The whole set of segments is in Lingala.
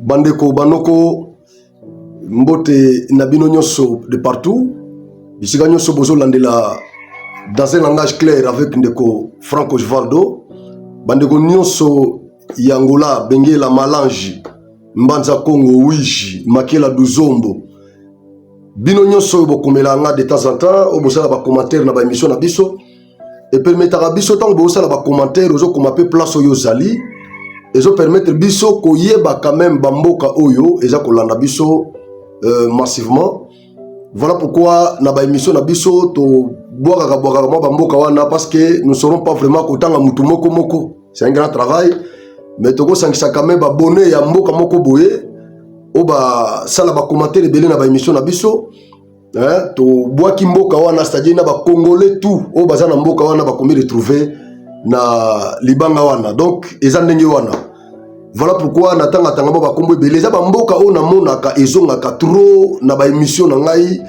bandeko banoko mbote nabino nyonso de partout. Bisika nyonso bozo landela dans un langage clair avec ndeko Franco Osvaldo. Bandeko nyonso Yangola, Benguela Malangi, Mbanza Congo, Ouiji, Makela Duzombo. Bino nyonso bokomela nga de temps en temps, obosala ba commentaire na ba émission na biso. Et permettra biso tant bosala ba commentaire ozo komape place oyo zali. Ezo permettre biso koyeba quand même bamboka oyo eza kolanda biso massivement. Voilà pourquoi na ba émission na biso to boaka bamboka wana parce que nous serons pas vraiment kotanga mutu moko moko. C'est un grand travail. Mais toko sangisa quand même abonné ya mboka moko boye. Oba sala ba commentaire ebele na ba émission na biso. To boaki mboka wana c'est-à-dire na ba congolais tout. Oba za na mboka wana ba komi retrouver na libanga wana. Donc eza ndenge wana. Voilà pourquoi natanga tanga ba kombo ebele za ba mboka o na monaka ezongaka trop na ba émission na ngai.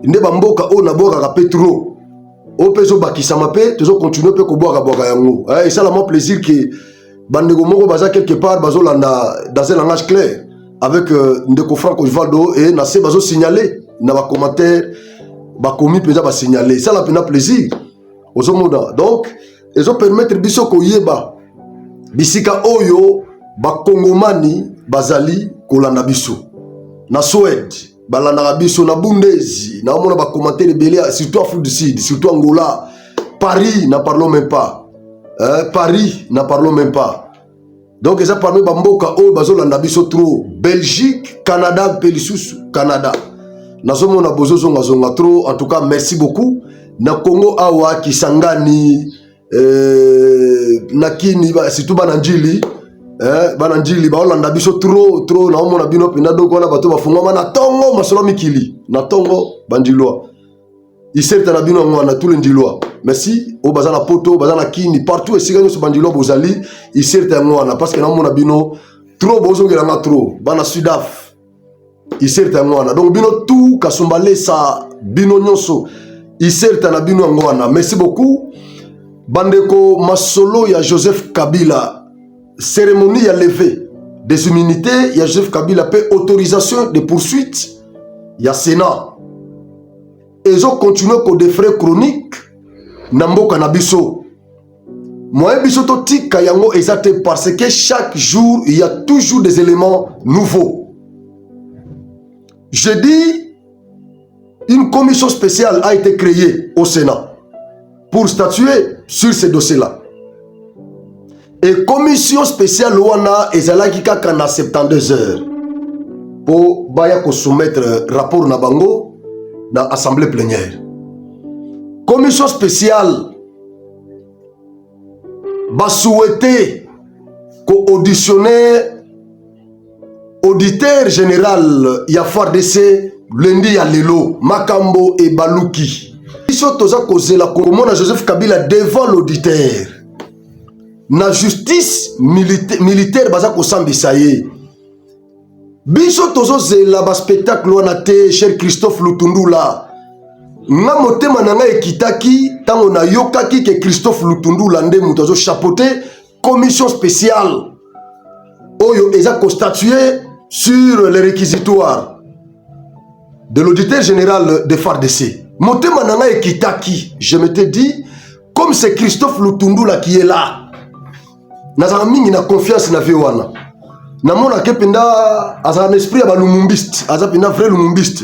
Nde ba mboka o na boka petro. O peso bakisama pe tozo continuer pe ko boka yango. Et ça la mon plaisir que bandeko moko baza quelque part bazo landa dans un langage clair avec ndeko Franco Osvaldo et na se bazo signaler na ba commentaire ba komi peza ba signaler. Ça la pena plaisir. Ozo moda. Donc ezo permettre biso ko yeba bisika oyo ba kongomani bazali kolanda biso. Na Suède balanda biso na Bundesi na mona ba commentaire belé surtout Afrique du Sud, surtout Angola, Paris, n'en parlons même pas. Paris, n'en parlons même pas. Donc, ils ont parlé de Bamboka, Bazolanda biso trop. Belgique, Canada, Pelissus, Canada. Nazomo na bozo zonga trop. En tout cas, merci beaucoup. Na Congo awa Kisangani, Nakini, surtout Bananjili, Bananjili, Baolanda biso trop. Na omo na bino pina donc wana bato bafunga na Tongo masolo mikili. Na Tongo bandiloa. Ici, tu as bien tout le ndiloa. Merci. Au bazana poto, bazana kini, partout. Et si vous avez un bozali, ici, tu as parce que nous avons bino trop bozo gelanga trop. Bana Sudaf. Ici, tu as donc bino tout kasumbale sa bino nyonso. Ici, tu as bino ngwana. Merci beaucoup. Bandeko masolo ya Joseph Kabila. Cérémonie ya levée des immunités. Ya Joseph Kabila paie autorisation de poursuite. Ya Sénat. Ils ont continué avec des frais chroniques na mboka na biso. Moi biso to tika yango exacte parce que chaque jour il y a toujours des éléments nouveaux. Je dis une commission spéciale a été créée au Sénat pour statuer sur ces dossiers-là. Et commission spéciale wana ezalaki kaka na 72 heures pour baya ko soumettre rapport na bango dans l'assemblée plénière. Commission spéciale va souhaiter qu'auditionner auditeur général Yafar DC lundi à Lelo, Makambo et Balouki. Ils sont tous à cause de la commune Joseph Kabila devant l'auditeur. La justice militaire baza ko sambisaye. Biso tozo zela ba spectacle wana te cher Christophe Lutundula. Nga motema na nga ekitaki tango na yokaki ke Christophe Lutundula nde muto zo chapeauter commission spéciale. Oyo eza constatué sur les réquisitoires de l'auditeur général de FARDC. Motema na nga ekitaki, je m'étais dit comme c'est Christophe Lutundula qui est là. Nazara mingi na confiance na viwana. Namona kependa as un esprit à lumumbiste, as un vrai lumumbiste.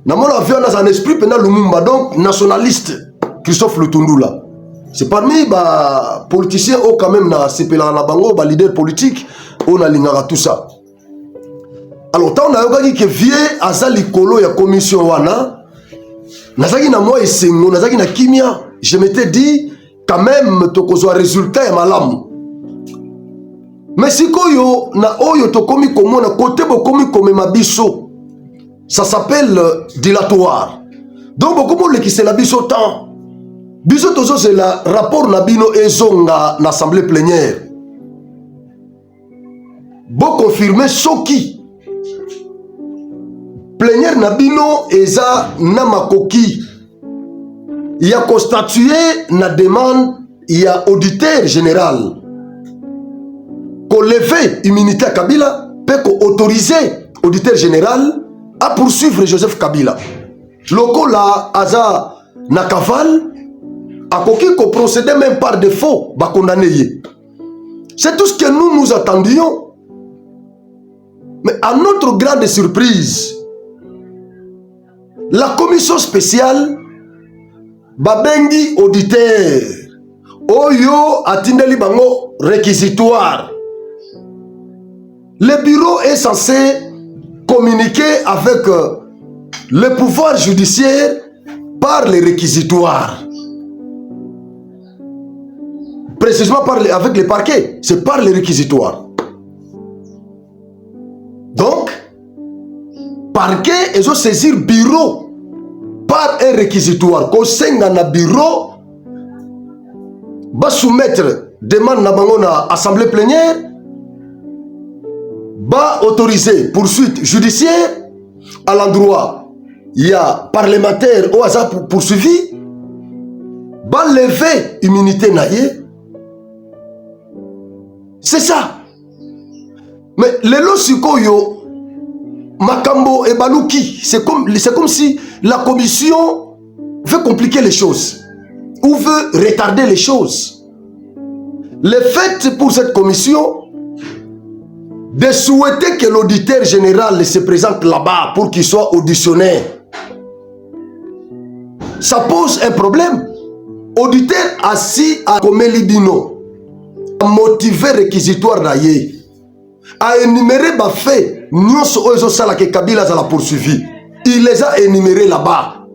Namona viana as un esprit penda lumumba donc nationaliste Christophe Lutundula. C'est parmi les politiciens au quand même na sepela na bango ba leader politique on a lingara tout ça. Alors tant na yokaki que vie azali kolo ya commission wana nazaki na moi esengo nazaki na kimia, je m'étais dit quand même tokozwa résultat ya malamu. Mais si koyo na oyo tokomi komona côté bokomi komema biso, ça s'appelle dilatoire. Donc bokomo le qui c'est la biso temps. Biso tozo c'est la rapport na bino ezonga na assemblée plénière. Bo confirmer soki plénière na bino eza na makoki. Il y a constatué na demande, il y a auditeur général. Qu'on lève immunité à Kabila, peut autoriser auditeur général à poursuivre Joseph Kabila. Loko la aza na cavale, a koki ko procéder même par défaut, ba condamné. C'est tout ce que nous attendions. Mais à notre grande surprise, la commission spéciale babengi auditeur oyo atindeli bango réquisitoire. Le bureau est censé communiquer avec le pouvoir judiciaire par les réquisitoires. Précisément avec les parquets, c'est par les réquisitoires. Donc, parquet, ils ont saisi le bureau par un réquisitoire. Quand c'est un bureau, va soumettre demande à l'Assemblée plénière, va autoriser poursuite judiciaire à l'endroit. Il y a parlementaire au hasard poursuivi, va lever immunité naïe. C'est ça. Mais les Losikoyo, Makambo et Balouki, c'est comme si la commission veut compliquer les choses ou veut retarder les choses. Le fait pour cette commission de souhaiter que l'auditeur général se présente là-bas pour qu'il soit auditionné, ça pose un problème. Auditeur assis à Komelidino, à motiver réquisitoire d'ailleurs, à énumérer les faits, que Kabila a poursuivi. Il les a énumérés là-bas.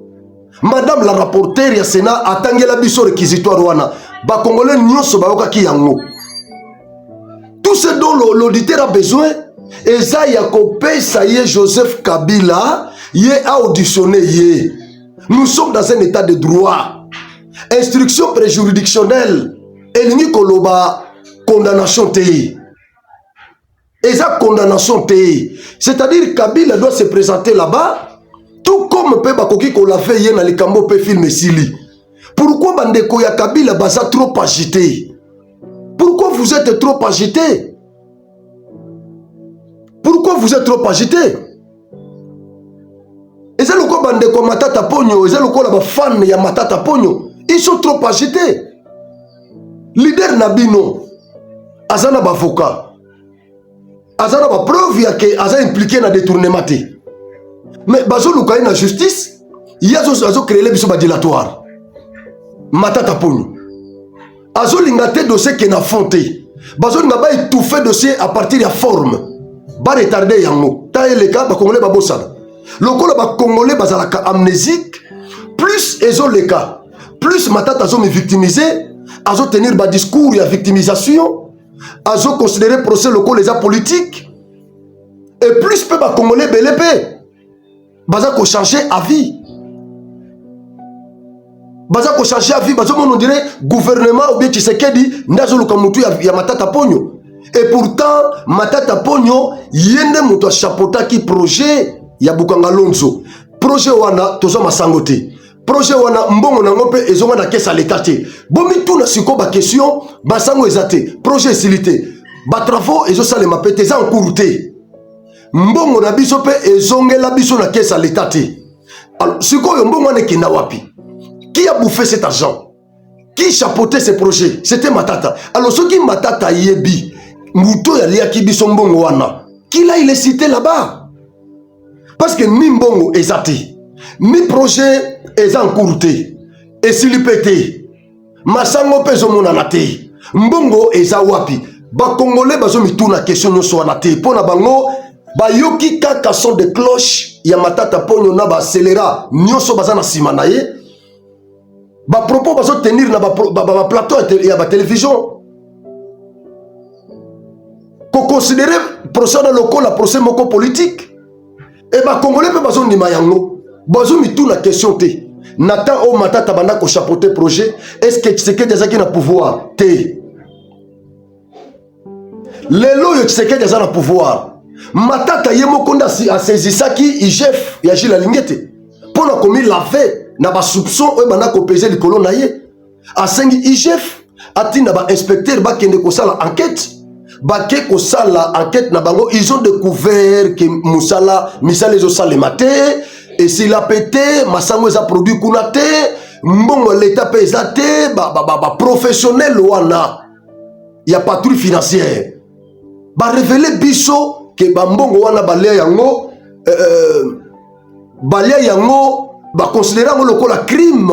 Madame la rapporteure ya Sénat a tangé la biso réquisitoire wana. Ba Congolais nyonso bayoka ki yango. Tout ce dont l'auditeur a besoin, et ça y a copé, ça y est, Joseph Kabila, y est auditionné, y est. Nous sommes dans un état de droit. Instruction préjuridictionnelle, et koloba condamnation TI. Et ça, condamnation TI. C'est-à-dire Kabila doit se présenter là-bas, tout comme peut bakoki ko l'a fait hier dans les cambo peut filmer Sili. Pourquoi bandeko ya Kabila baza trop agité? Pourquoi vous êtes trop agité? Pourquoi vous êtes trop agité? Et c'est le quoi bandeko Matata Pogno, et c'est le quoi la fan ya Matata Pogno, ils sont trop agités. Leader Nabino, azana bavoka. Azana ba preuve ya ke aza impliqué na détournement. Mais bazo lukaye na justice, il y a azo créé les biso ba dilatoire. Matata Pogno. Azo lingate dossier ke na fonté. Bazo nga ba étouffer dossier à partir de la forme. Ba retarder yango. Ta le cas ba congolais ba bosana. Lokola ba congolais bazalaka amnésique, plus ezo le cas, plus Matata azo me victimiser, azo tenir ba discours ya victimisation, azo considérer procès locaux les politique, et plus peu ba congolais belépé, baza ko changer avis. Baza ko changer avis, bazo on dirait gouvernement ou bien Tshisekedi ndazo lukamutu ya Matata Pogno. Et pourtant Matata Pogno yende muto chapeauta ki projet ya Bukanga Lonzo. Projet wana tozo masangote. Projet wana mbongo na ngope ezonga na kesa l'état te. Bomi tout na siko ba question basango ezate. Projet silité. Ba travaux ezo sale mapete za encourté. Mbongo na biso pe ezonge la biso na kesa l'état te. Alors siko yo mbongo na kina wapi? Qui a bouffé cet argent? Qui chapeautait ces projets? C'était Matata. Alors ce qui Matata yebi, Mouto ya liaki biso mbongo wana. Qui là il est cité là-bas? Parce que ni mbongo ezate, ni projet est encourté, et s'il y pété, masango peso monanate, mbongo eza wapi, ba congolais bazo mituna question nyo so anate, pona bango, ba yoki kaka son de cloche, ya Matata Pogno na ba accélérera, nyo so bazana simanaye, ba propos bazo tenir na ba plateau ya ba télévision, ko considérer procès de local la procès moko politique. Et bah congolais peut bazo ndima yango bazo mitou na question te Nathan o Matata banda ko chapeauter projet est-ce que Tshisekedi azaki na pouvoir te lelo yo Tshisekedi aza na pouvoir Matata yemo konda a saisisaki IGF ya Gilles Alingete pour na komi laver na ba soupçon o banda ko peser likolo na ye asengi IGF atina ba inspecteur ba kende ko sala enquête bake kosala enquête na bango, ils ont découvert que misala ezo salema te, et s'il a pété masango eza produit kuna te, mbongo l'état pe eza te, professionnel wana ya patrouille financière ba révéler biso que mbongo wana balia yango ba considérer le lokola crime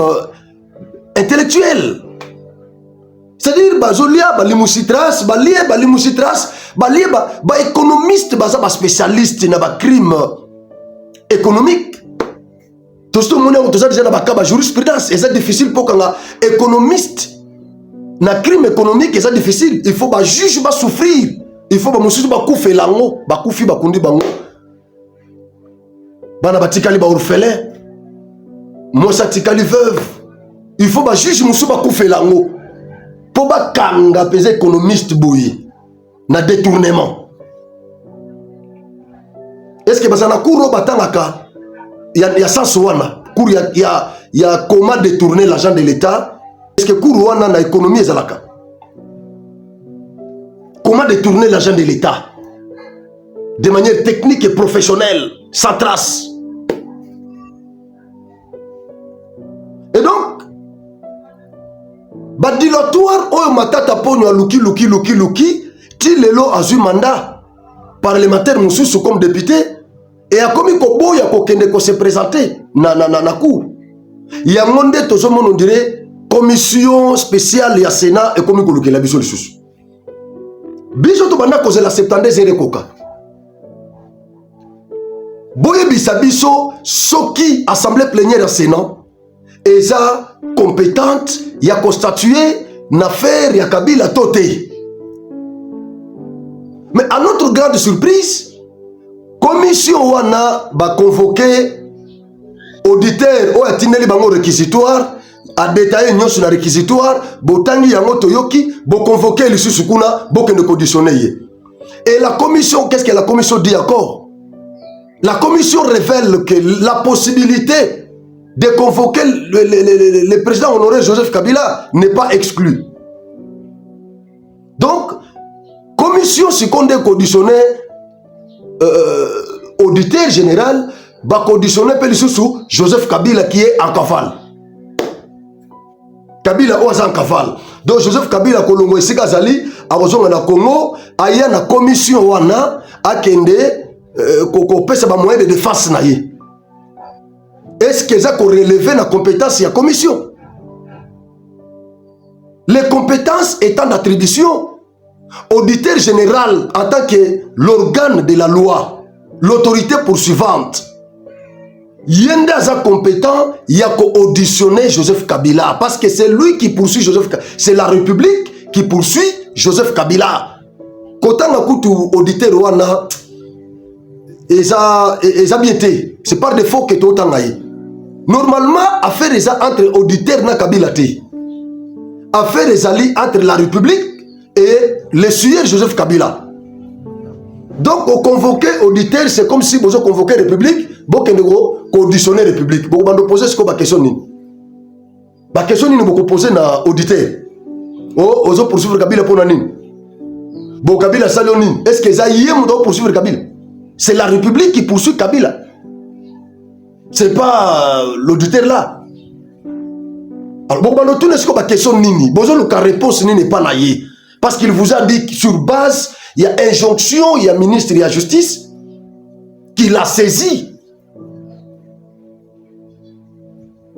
intellectuel. C'est-à-dire bazolia balimusitras balie ba économiste baza ba spécialiste na ba crime économique. Tout ce monde on déjà na ba ka ba jurisprudence, c'est difficile pour qu'un économiste na crime économique, c'est difficile. Il faut ba juge ba souffrir. Il faut ba mususu ba kufe lango, ba kufi ba kundi bango. Bana batikali ba orphelin. Moi ça tikali veuve. Il faut ba juge mususu ba kufe lango. Pour ba kanga pese économiste boyi na détournement. Est-ce que bazana couro batangaka ya sens wana cour ya comment détourner l'argent de l'État? Est-ce que cour wana na économie ezalaka? Comment détourner l'argent de l'État de manière technique et professionnelle, sans trace? Et donc, dilatoire, oyo matata ponyo luki, ti lelo azu mandat parlementaire mususu comme député, et a commis kobo ya kokende ko se présenter na cour. Ya monde tozo mon on dirait commission spéciale ya Sénat et commis koluki la biso lisusu. Biso to banda cause la 72 ere koka. Boye bisabiso soki assemblée plénière ya Sénat eza compétente ya constatuer n'affaire ya Kabila toté. Mais à notre grande surprise, commission wana ba convoqué auditeur o atineli bango réquisitoire a détaillé nyonso na réquisitoire botangi yango toyoki bo convoqué lisusu kuna bo kende conditionner ye. Et la commission, qu'est-ce que la commission dit encore? La commission révèle que la possibilité de convoquer le président honoré Joseph Kabila n'est pas exclue. Donc, commission si qu'on est conditionné auditeur général va conditionner sous Joseph Kabila qui est en cavale. Kabila est en cavale. Donc Joseph Kabila kolongo esika zali abozonga na Congo aya na commission wana akende ko pesa ba moyen de défense na ye. Est-ce que ça relevé la compétence de la commission? Les compétences étant d'attribution, auditeur général en tant que l'organe de la loi, l'autorité poursuivante, yenda za compétent, il y a auditionné Joseph Kabila parce que c'est lui qui poursuit Joseph Kabila. C'est la République qui poursuit Joseph Kabila. Quand on a écouté auditeur wana, eza bien été. C'est par défaut que tout en aille. Normalement, affaire est entre auditeurs na Kabila te. Affaire est entre la République et le sueur Joseph Kabila. Donc, au convoquer auditeur, c'est comme si vous convoquez la République, vous conditionner la République. Vous pouvez poser ce que vous question. La question que vous posez na auditeur. Oh, vous poursuivre Kabila pour nani. Bon, Kabila saloni. Est-ce que ça y est, vous poursuivre Kabila? C'est la République qui poursuit Kabila. C'est pas l'auditeur là. Alors, bon, tout n'est pas question nini. Bon, la réponse n'est pas naïe. Parce qu'il vous a dit que sur base, il y a injonction, il y a ministre de la Justice qui l'a saisi.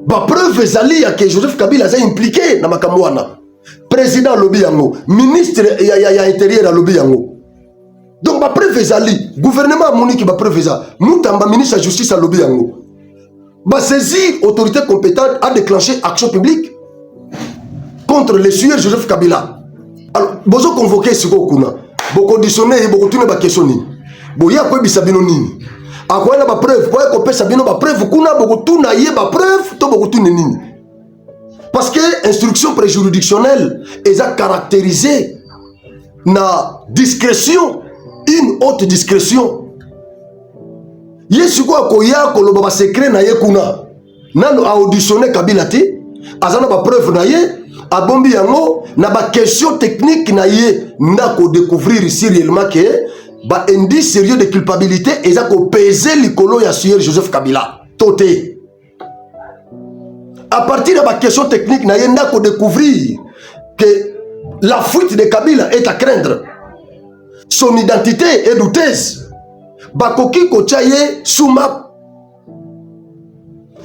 Bah, preuve ezali que Joseph Kabila est impliqué dans Makamouana. Président lobby yango, ministre ya intérieur à lobby yango. Donc, bah, preuve ezali, gouvernement Monique, bah, preuve ezali, Moutamba, ministre de la Justice à lobby yango. Bah, saisir autorité compétente a déclenché action publique contre le sueur Joseph Kabila. Alors, vous convoqué ce qu'on a, vous conditionnez, vous continuez à questionner. Vous avez quoi bisabino nini? À quoi la preuve? Vous avez coupé sabino ba preuve? Vous avez beaucoup na yé ba preuve? Tout beaucoup nini? Parce que instruction préjuridictionnelle est caractérisée na discrétion, une haute discrétion. Yesuko akoya koloba ba secret na ye kuna. Nano a auditionné Kabila te, azana ba preuve na ye, abombi yango na ba question technique na ye ndako découvrir ici réellement que ba indice sérieux de culpabilité eza ko peser likolo ya Sieur Joseph Kabila toté. À partir de la question technique, il y a découvrir que la fuite de Kabila est à craindre. Son identité est douteuse. Bakoki kochaye souma.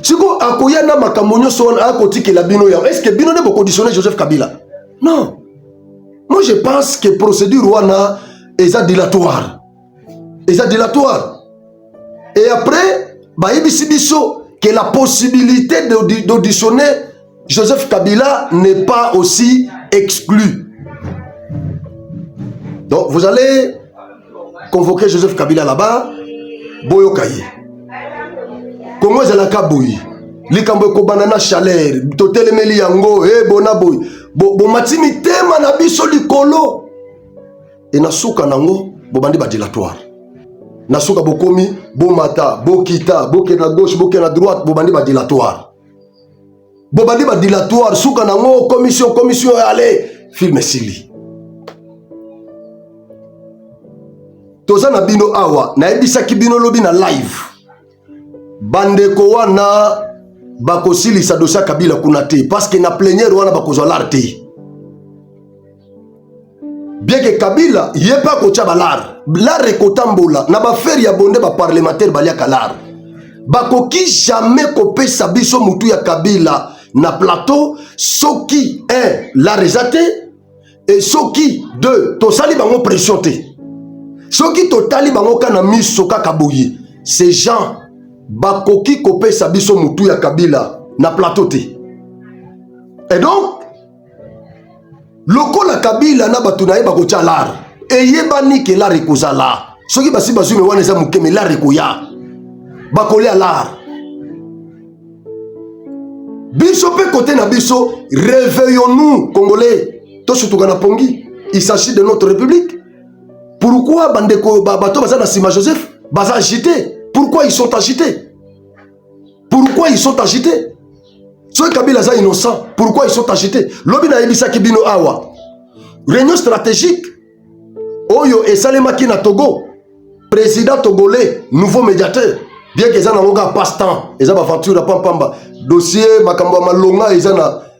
Si vous avez un makamonyo son à côté que la bino ya, est-ce que bino ne peut conditionner Joseph Kabila? Non. Moi je pense que procédure wana est dilatoire. Est dilatoire. Et après, ba yebisi biso que la possibilité d'auditionner Joseph Kabila n'est pas aussi exclue. Donc vous allez convoquer Joseph Kabila là-bas, Boyo Kaye. Comment est-ce que likambo ko banana chaleur, totelemeli yango, bona boy. Bo matimi tema na biso likolo. Et na suka nango, bo bandi ba dilatoire. Nasuka bokomi, bomata, bokita, boke na gauche, boke na droite, bobandi ba dilatoire. Bobandi ba dilatoire, suka nango, commission, allez, film sili. Toza na bino awa, na ebisaki bino lobi na live. Bandeko wana, bakosili sa dosa Kabila kunate, parce que na plénière wana bakozwa l'arte. Bien que Kabila yé pas kocha balar l'art kotambola na ba faire ya bonde ba parlementaire baliaka l'art bakoki jamais kopé sabiso mutu ya Kabila na plateau soki un la rezate et soki deux to sali bango pression te soki totali bango kana miso kaka boye ces gens bakoki kopé sabiso mutu ya Kabila na plateau te. Et donc loko la Kabila na batu na ye bakocha lar eyebani ke lar ekozala soki basi bazumi wana eza mokeme lar ekoya bakolia lar biso pe côté na biso réveillons-nous congolais to surtout na pongi il s'agit de notre république. Pourquoi bandeko bato baza na sima Joseph baza agité? Pourquoi ils sont agités? Pourquoi ils sont agités? Ceux Kabila sont innocents. Pourquoi ils sont agités? Lobi na yebisa kibino awa. Réunion stratégique. Oyo et Salemaki na Togo. Président togolais, nouveau médiateur. Bien que ça n'a passe-temps. Ils ont aventure pam pamba. Dossier makambo malonga ils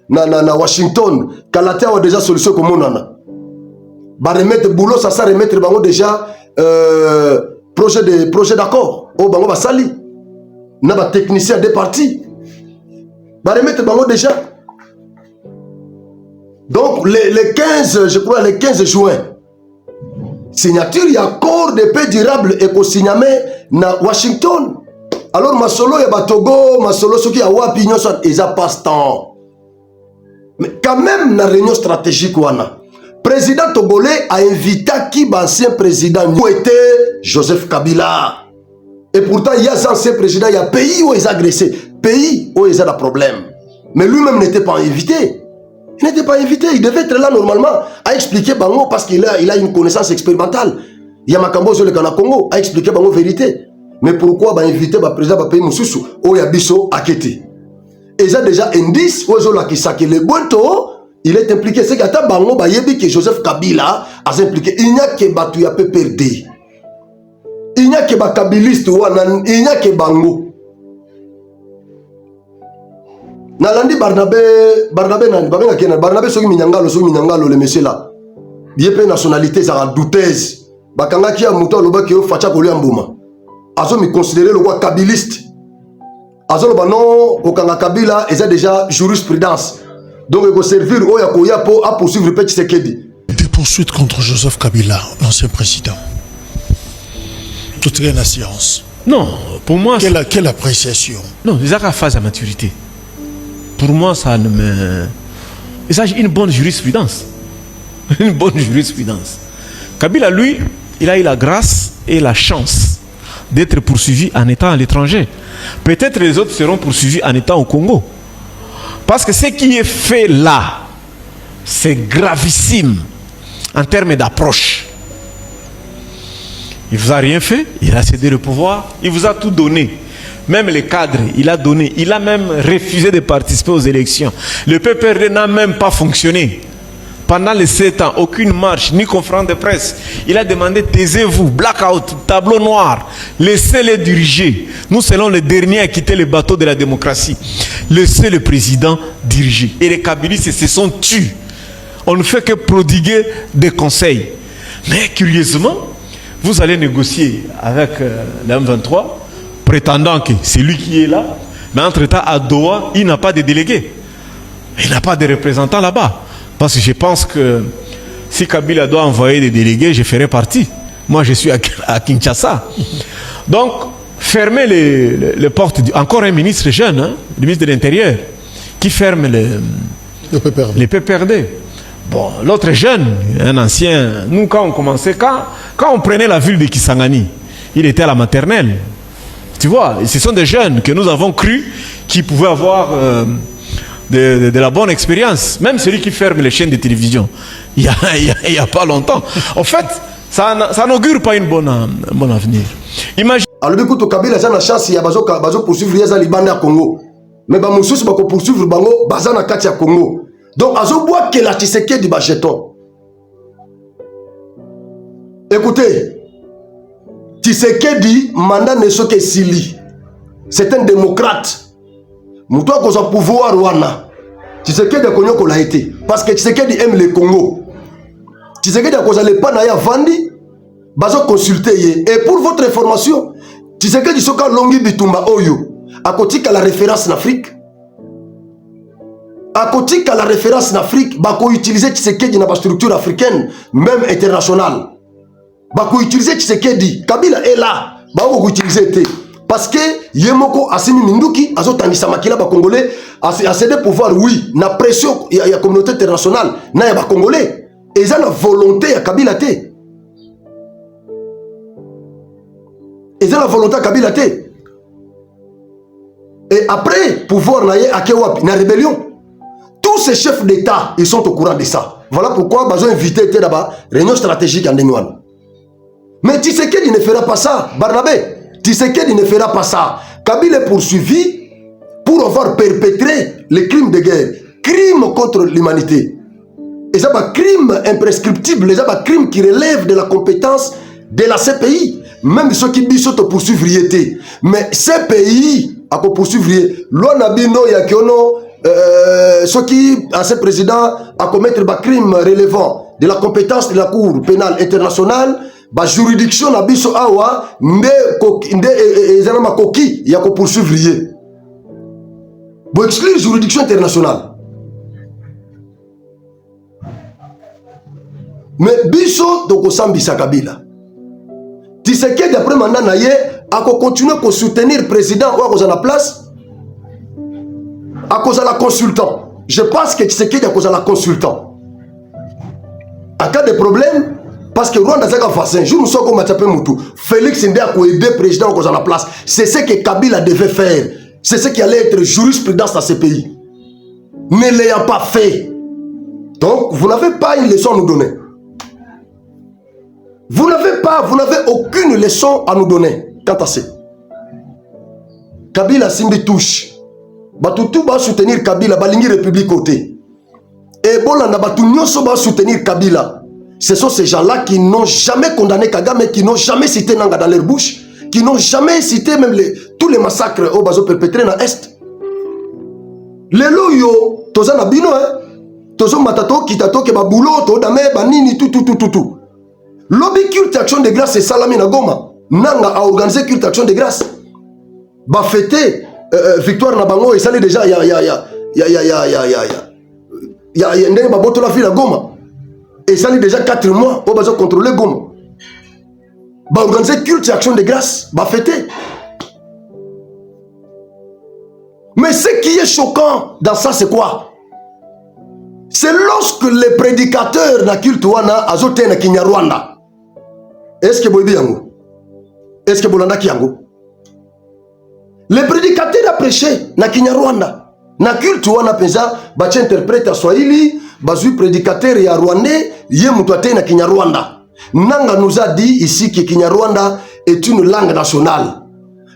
na Washington. Kalatea a déjà solution comme on a. Ba remettre boulot ça remettre bango déjà projet d'accord. O bango ba sali. Na ba technicien des partis. Va remettre bango déjà. Donc les 15, je crois les 15 juin, signature il y a accord de paix durable et co-signamé na Washington. Alors masolo ya Batogo, masolo soki ya wapi nyonso eza passe-temps. Mais quand même na réunion stratégique wana, président togolais a invité qui ancien président où était Joseph Kabila. Et pourtant il y a un ancien président, il y a pays où ils ont agressé. Pays où ils ont des problèmes. Mais lui-même n'était pas invité. Il n'était pas invité. Il devait être là normalement à expliquer Bango parce qu'il a une connaissance expérimentale. Il y a Makambo sur le Congo à expliquer Bango vérité. Mais pourquoi inviter le président de pays Moussoussou où il y a Bisso à Kété? Et ça déjà indice où le Bonto il est impliqué. C'est que Bango Bayebi que Joseph Kabila a impliqué. Il n'y a que Batu peut perdre. Il n'y a que Bakabiliste il n'y a que Bango. Nalandi Barnabé nani Barnabé soki minyangalo le monsieur là yépe nationalité ça douteuse bakanga ki ya muto loba ki facha ko liambuma azo mi considérer le roi kabiliste azo loba non okanga Kabila eza déjà jurisprudence donc il faut servir oya ko ya po a poursuivre petit Tshisekedi. Des poursuites contre Joseph Kabila, l'ancien président. Toute la science. Non, pour moi quelle appréciation? Non, c'est la phase à maturité. Pour moi, ça ne me... Il s'agit d'une bonne jurisprudence. Une bonne jurisprudence. Kabila, lui, il a eu la grâce et la chance d'être poursuivi en étant à l'étranger. Peut-être les autres seront poursuivis en étant au Congo. Parce que ce qui est fait là, c'est gravissime en termes d'approche. Il ne vous a rien fait, il a cédé le pouvoir, il vous a tout donné. même les cadres, il a donné, il a même refusé de participer aux élections. Le PPRD n'a même pas fonctionné. Pendant les 7 ans, aucune marche, ni conférence de presse. Il a demandé, taisez-vous, blackout, tableau noir, laissez-les diriger. Nous serons les derniers à quitter le bateau de la démocratie. Laissez le président diriger. Et les kabylistes se sont tués. On ne fait que prodiguer des conseils. Mais curieusement, vous allez négocier avec l'M23, prétendant que c'est lui qui est là. Mais entre-temps, à Doha, il n'a pas de délégué. Il n'a pas de représentant là-bas. Parce que je pense que si Kabila doit envoyer des délégués, je ferai partie. Moi, je suis à Kinshasa. Donc, fermer les portes. Encore un ministre jeune, hein, le ministre de l'Intérieur, qui ferme les PPRD. Bon, l'autre jeune, un ancien, nous, quand on commençait, quand on prenait la ville de Kisangani, il était à la maternelle. Tu vois, ce sont des jeunes que nous avons cru qui pouvaient avoir de la bonne expérience. Même celui qui ferme les chaînes de télévision, il y a pas longtemps. En fait, ça n'augure pas un bon avenir. Imagine. Alors, écoute, Kabila, j'ai la chance, il y a besoin poursuivre les Libanais à Congo. Mais bah, monsieur, c'est pas pour poursuivre Bango, Bazana Katia Congo. Donc, azo bois que la Tshisekedi bacheton. Écoutez, Tshisekedi mandat ne soit que Sili. C'est un démocrate. Moutoua qu'on a pouvoir Rwanda. Tshisekedi a connu qu'on l'a été. Parce que Tshisekedi aime le Congo. Tshisekedi a causé les panaya Vandi. Bazo consulter. Et pour votre information, Tshisekedi soka longi bitumba oyo. À côté de la référence en Afrique. À côté de la référence en Afrique, bako utiliser Tshisekedi dans la structure africaine, même internationale. Bako utiliser Tshisekedi. Kabila est là. Bako utiliser té. Parce que Yemoko Assimi Minduki, Azo Tangisa Makila, ba Congolais, a cédé pouvoir, oui, na pression, il y a la communauté internationale, na ba Congolais. Et ils ont la volonté à Kabila té. Ils ont la volonté à Kabila té. Et après, pouvoir naye à Kewapi, na rébellion. Tous ces chefs d'État, ils sont au courant de ça. Voilà pourquoi ils ont invité là-bas, réunion stratégique en Denouane. Mais Tshisekedi ne fera pas ça, Barnabé. Tshisekedi ne fera pas ça. Kabila est poursuivi pour avoir perpétré les crimes de guerre, crimes contre l'humanité. Et ça, c'est un crime imprescriptible, c'est un crime qui relève de la compétence de la CPI. Même ceux qui disent qu'ils poursuivent. Mais CPI a poursuivre. L'Onabino Yakiono, ceux qui, à ce président, a commettre des crimes relevant de la compétence de la Cour pénale internationale. La juridiction na biso awa nde ezana koki ya ko poursuivre. Bo exclure juridiction internationale. Mais biso donc osambisa Kabila. Tshisekedi d'après mandat na ye a continuer à soutenir le président ou à cause de la place à cause de la consultant. Je pense que Tshisekedi à cause de la consultant. En cas de problème, parce que Rwanda c'est un vaccin. Je ne sais comment m'attraper Moutou. Félix Ndé a aidé le président à la place. C'est ce que Kabila devait faire. C'est ce qui allait être jurisprudence dans ce pays. Ne l'ayant pas fait. Donc, vous n'avez pas une leçon à nous donner. Vous n'avez aucune leçon à nous donner. Quant à ça. Kabila Simbi touche. Batutu va soutenir Kabila, Balingi République côté. Et Bolanda Batunyoso va soutenir Kabila. Ce sont ces gens-là qui n'ont jamais condamné Kagame, qui n'ont jamais cité Nanga dans leur bouche, qui n'ont jamais cité même tous les massacres au bazo perpétrés dans l'Est. Les loyo, toza na bino, tozo matato, kitato, keba boulot, to dame, banini, tout. Lobby culte action de grâce, c'est Salami na Goma. Nanga a organisé culte action de grâce. Ba fêter victoire na bango, et ça l'est déjà, ndenge ba boto la fille na Goma. Et ça, il y a déjà 4 mois, on va contrôler Goma. Bah, organiser culte et action de grâce, bah, fêter. Mais ce qui est choquant dans ça, c'est quoi? C'est lorsque les prédicateurs na culte wana azote na Kinyarwanda. Est-ce que Boibi yango? Est-ce que Bolanda Kiyango? Les prédicateurs a prêché na Kinyarwanda. Na culte wana penza, bah, tu interprètes à Swahili. Bazui prédicateur ya Rwandais, yé mutouate na Kinyarwanda. Nanga nous a dit ici que Kinyarwanda est une langue nationale.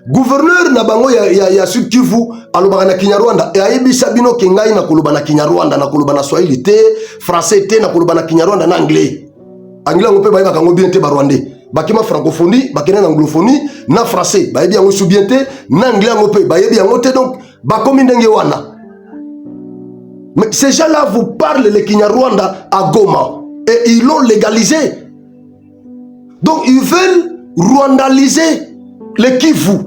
gouverneur na bango ya Sud Kivu alobaka na Kinyarwanda e ayebisa bino ke ngai na koloba na Kinyarwanda na koloba na Swahili te français te na koloba na Kinyarwanda na anglais ngo pe bayeba kango bien te ba rwandais bakima francophonie bakena na anglophonie na français bayebi yango sou bien te na anglais ngo pe bayebi yango te donc bakomi ndenge wana. Mais ces gens-là vous parlent le Kinyarwanda à Goma et ils l'ont légalisé. Donc ils veulent rwandaliser le Kivu.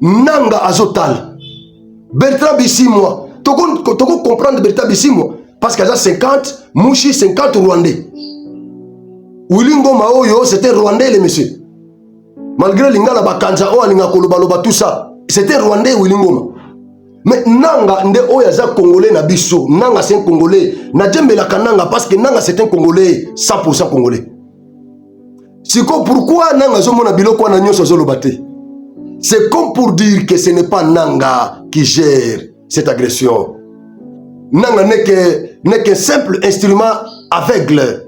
Nanga Azotal. Bertrand Bisimwa. Toko comprendre Bertrand Bisimwa. Parce qu'il y a 50, Mouchi 50 Rwandais. Willy Ngoma Oyo, c'était Rwandais les messieurs. Malgré l'ingala bakanza o alinga kolobaloba tout ça, c'était Rwandais Willy Ngoma. Mais Nanga nde oyaza Congolais na biso. Nanga c'est un Congolais. Na djembela kananga parce que Nanga c'est un Congolais 100% Congolais. Siko pourquoi Nanga zomona biloko na nyonso zolobate? C'est comme pour dire que ce n'est pas Nanga qui gère cette agression. Nanga n'est qu'un simple instrument aveugle.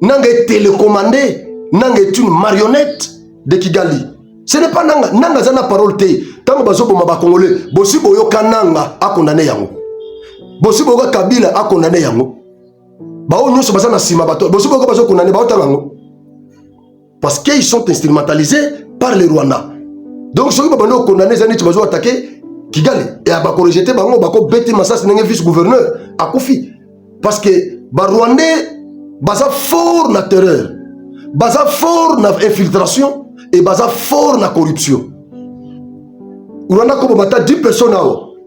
Nanga est télécommandé. Nanga est une marionnette de Kigali. Ce n'est pas Nanga. Nanga zana parole te. Tango bazobo maba Congolais. Bosi boyoka Nanga a condamné yango. Bosi boyoka Kabila a condamné yango. Bao nyonso basana sima bato. Bosi boyoka bazo condamné bao tango. Parce qu'ils sont instrumentalisés par les Rwandais. Donc ceux qui ont condamné les gens ont attaqué Kigali. Et à Bako rejeté, Bako bêté Massas n'est vice-gouverneur à Kofi. Parce que les Rwandais sont fort na terreur, sont fort na infiltration et sont fort na corruption. Rwanda comme mata 10 personnes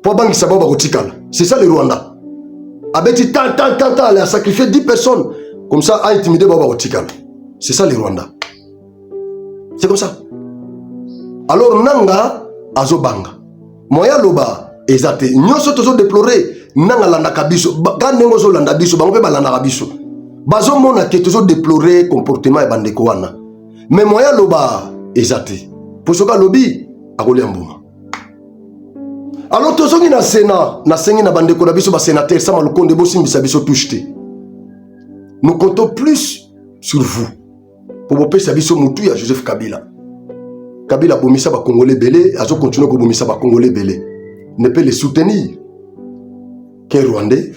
pour bangi sababa kotikala. C'est ça les Rwandais. Abeti tant elle a sacrifié 10 personnes comme ça a intimidé baba kotikala. C'est ça les Rwandais. C'est comme ça. Alors Nanga azobanga. Moya loba ezate. Nyoso tozo déplorer Nanga landa kabiso. Ganengo zo landa biso. Bango pe balanda kabiso. Bazo mona ke tozo déplorer comportement e bandeko wana. Mais moya loba ezate. Posoka lobi akolia mbuma. Alors tozo ngi na Sénat, na sengi na bandeko na biso ba sénateur sama lokonde bosi mbisa biso toucheté. Nous comptons plus sur vous. Pour vous pesa biso mutu ya Joseph Kabila. Kabila bomisa ba Congolais belé, azo continuer ko bomisa ba Congolais belé. Ne peut les soutenir qu'un Rwandais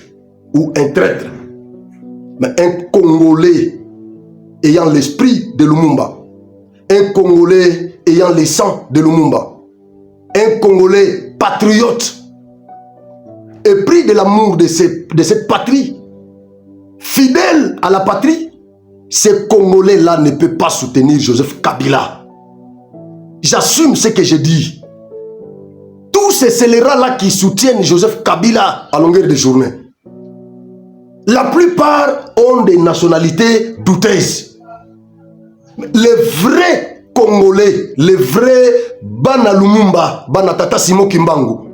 ou un traître. Mais un Congolais ayant l'esprit de Lumumba, un Congolais ayant le sang de Lumumba, un Congolais patriote, épris de l'amour de cette patrie, fidèle à la patrie. Ces Congolais-là ne peuvent pas soutenir Joseph Kabila. J'assume ce que je dis. Tous ces scélérats-là qui soutiennent Joseph Kabila à longueur de journée, la plupart ont des nationalités douteuses. Les vrais Congolais, les vrais Bana Lumumba, Bana Tata Simo Kimbangu,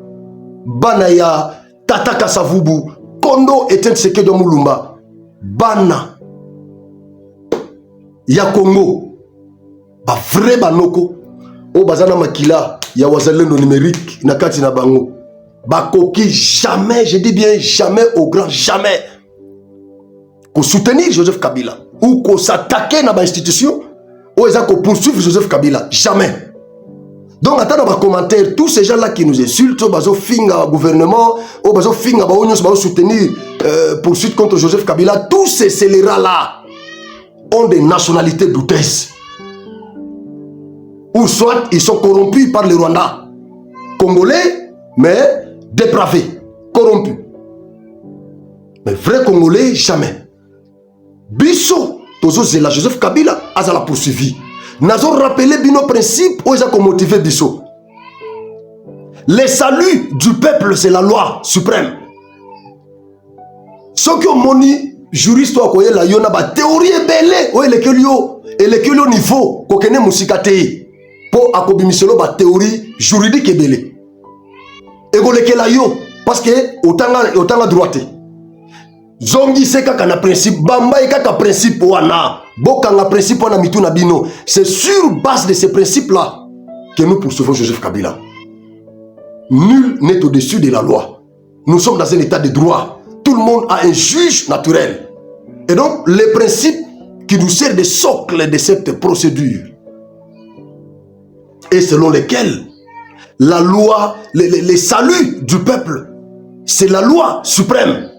Bana ya Tata Kasavubu, Kondo Etienne Tshisekedi Mulumba, Bana ya Congo, ba vrai banoko, o bazana makila, ya wazalendo numérique, na kati na bango, ba koki jamais, je dis bien jamais, au grand jamais, qu'on soutenir Joseph Kabila, ou qu'on s'attaquer dans l'institution, ou qu'on poursuivre Joseph Kabila, jamais. Donc, attends dans les commentaires, tous ces gens-là qui nous insultent, bazo finga gouvernement, ou bazo finga bazo soutenir poursuite contre Joseph Kabila, tous ces scélérats-là ont des nationalités douteuses. Ou soit ils sont corrompus par les Rwandais. Congolais, mais dépravés, corrompus. Mais vrai Congolais, jamais. Bisso, tozo zela Joseph Kabila, a la poursuivi. Nazo rappelé bino principe, ou ils ont motivé Bisso. Le salut du peuple, c'est la loi suprême. Ceux qui ont moni juriste wa koyela yona ba théorie belé o elekelio niveau ko kene musikate po akobimiselo ba théorie juridique belé ego lekela yo parce que otanga droite zongi seka kana principe bamba ekaka principe wana bokanga principe wana mituna bino. C'est sur base de ces principes là que nous poursuivons Joseph Kabila. Nul n'est au-dessus de la loi. Nous sommes dans un état de droit. Tout le monde a un juge naturel. Et donc, les principes qui nous servent de socle de cette procédure et selon lesquels la loi, les saluts du peuple, c'est la loi suprême.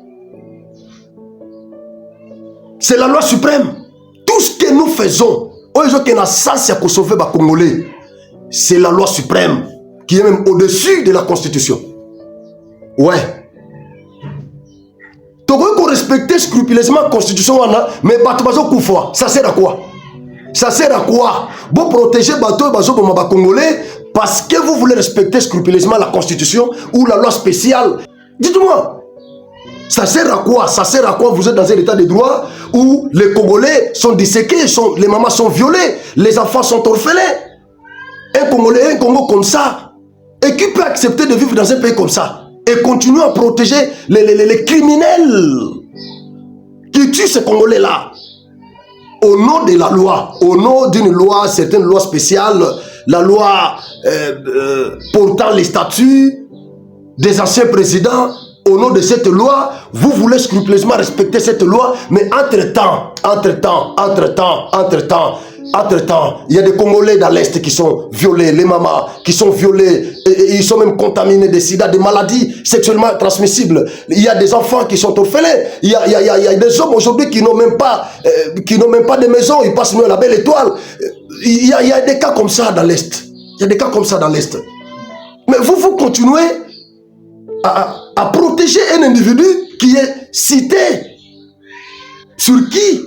C'est la loi suprême. Tout ce que nous faisons, c'est la loi suprême qui est même au-dessus de la Constitution. Ouais. Donc, il faut respecter scrupuleusement la Constitution, mais ça sert à quoi? Ça sert à quoi? Vous protégez les Congolais parce que vous voulez respecter scrupuleusement la Constitution ou la loi spéciale. Dites-moi, ça sert à quoi? Ça sert à quoi? Vous êtes dans un état de droit où les Congolais sont disséqués, les mamans sont violées, les enfants sont orphelins. Un Congolais, un Congo comme ça, et qui peut accepter de vivre dans un pays comme ça et continuer à protéger les criminels qui tuent ces Congolais-là au nom de la loi, au nom d'une loi, certaines lois spéciales, la loi portant les statuts des anciens présidents. Au nom de cette loi, vous voulez scrupuleusement respecter cette loi, mais entre-temps, il y a des Congolais dans l'Est qui sont violés, les mamas qui sont violés, et ils sont même contaminés de sida, des maladies sexuellement transmissibles. Il y a des enfants qui sont orphelins. Il y a des hommes aujourd'hui qui n'ont même pas de maison, ils passent à la belle étoile. Il y a des cas comme ça dans l'Est. Il y a des cas comme ça dans l'Est. Mais vous continuez à protéger un individu qui est cité, sur qui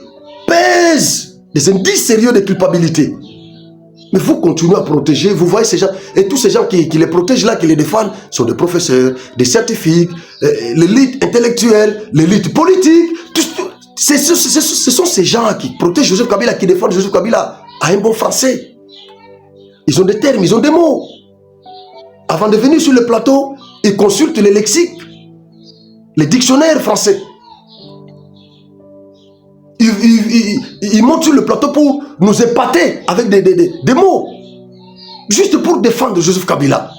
pèsent des indices sérieux de culpabilité. Mais vous continuez à protéger, vous voyez ces gens, et tous ces gens qui les protègent là, qui les défendent, sont des professeurs, des scientifiques, l'élite intellectuelle, l'élite politique. Ce sont ces gens qui protègent Joseph Kabila, qui défendent Joseph Kabila à un bon français. Ils ont des termes, ils ont des mots. Avant de venir sur le plateau, ils consultent les lexiques, les dictionnaires français. Ils montent sur le plateau pour nous épater avec des mots, juste pour défendre Joseph Kabila.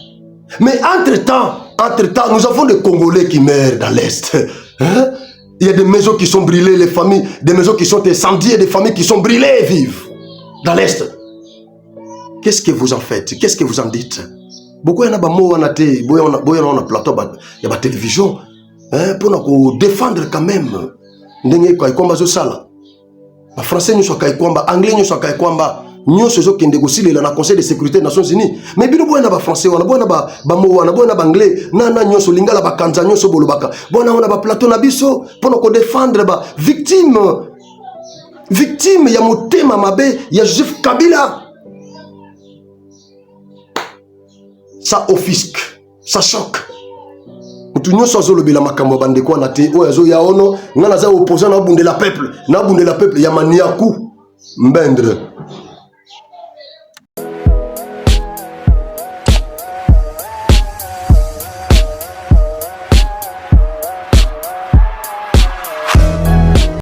Mais entre-temps, nous avons des Congolais qui meurent dans l'Est. Hein? Il y a des maisons qui sont brûlées, les familles, des maisons qui sont incendiées, des familles qui sont brûlées vives dans l'Est. Qu'est-ce que vous en faites? Qu'est-ce que vous en dites? Beaucoup de gens ont un plateau, il y a la télévision, pour défendre quand même. Les Français nous sont anglais nous sont nous sommes qui négocient le Conseil de sécurité des Nations Unies. Mais bien nous sommes français, on a anglais, nous sommes lingala ba kanza nous sommes bolobaka. Bon on a plateau na biso pour défendre ba victime ya motema mabe ya Joseph Kabila. Ça offusque, ça choque. Tout nous sommes le bilan makambo bande quoi naté o yazo ya ono ngana za opposant na bunde la peuple, ya maniaku mbendre.